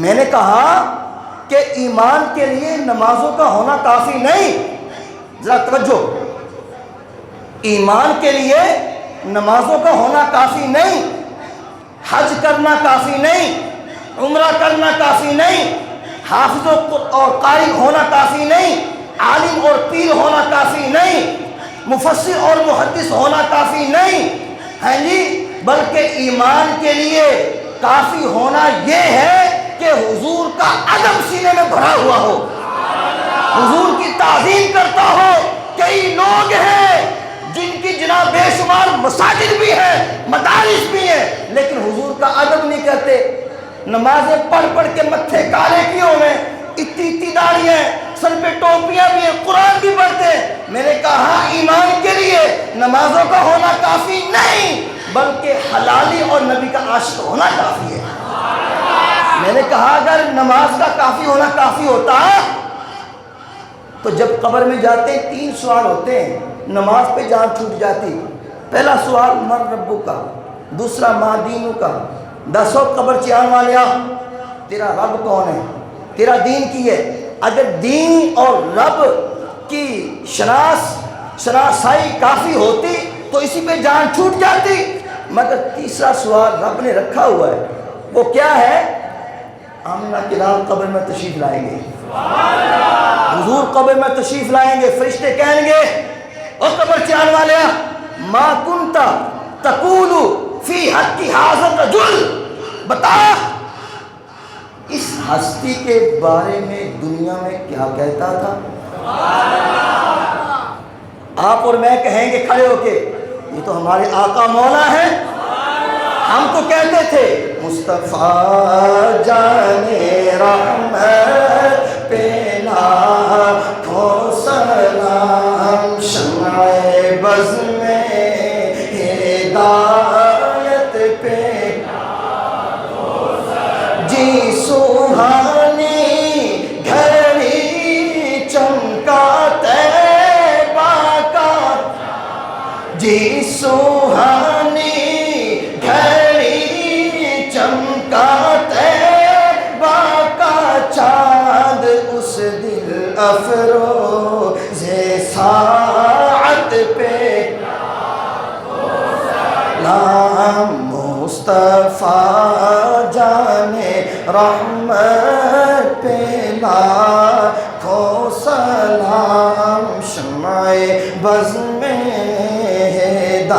میں نے کہا کہ ایمان کے لیے نمازوں کا ہونا کافی نہیں، ذرا توجہ، ایمان کے لیے نمازوں کا ہونا کافی نہیں، حج کرنا کافی نہیں، عمرہ کرنا کافی نہیں، حافظ اور قاری ہونا کافی نہیں، عالم اور پیر ہونا کافی نہیں، مفسر اور محدث ہونا کافی نہیں ہے جی، بلکہ ایمان کے لیے کافی ہونا یہ ہے کہ حضور کا ادب سینے میں بھرا ہوا ہو، حضور کی تعظیم کرتا ہو۔ کئی لوگ ہیں جن کی جناب بے شمار مساجد بھی ہیں، مدارس بھی ہیں، لیکن حضور کا ادب نہیں کرتے، نمازیں پڑھ پڑھ کے متھے کالے کیے ہوئے، اتنی داڑھیاں ہیں، سر پہ ٹوپیاں بھی ہیں، قرآن بھی پڑھتے ہیں۔ میں نے کہا ایمان کے لیے نمازوں کا ہونا کافی نہیں، بلکہ حلالی اور نبی کا عاشق ہونا کافی ہے۔ میں نے کہا اگر نماز کا کافی ہونا کافی ہوتا تو جب قبر میں جاتے ہیں 3 سوال ہوتے ہیں، نماز پہ جان چھوٹ جاتی۔ پہلا سوال من ربو کا، دوسرا ما دینو کا، دسو قبر چیان والیا تیرا رب کون ہے، تیرا دین کی ہے۔ اگر دین اور رب کی شناسائی کافی ہوتی تو اسی پہ جان چھوٹ جاتی، مگر تیسرا سوال رب نے رکھا ہوا ہے، وہ کیا ہے؟ آمنہ کے نام قبر میں تشریف لائیں گے، حضور قبر میں تشریف لائیں گے، فرشتے کہیں گے او قبر چان والیا ما کنتا تقول فی حق ھذا الرجل، بتا اس ہستی کے بارے میں دنیا میں کیا کہتا تھا؟ آپ اور میں کہیں گے کھڑے ہو کے یہ تو ہمارے آقا مولا ہیں، ہم تو کہتے تھے مصطفیٰ جان رحمت پہ لاکھوں سلام، شمع بز میں ہدایت پہ جی سوہانی گھڑی چمکا طیبہ کا، جی سوہانی گھڑی چمکا طیبہ کا چاند، اس دل افروز ساعت پہ نام مصطفیٰ جانے رحمت پہ لاکھوں سلام، شمع بز میں ہدایت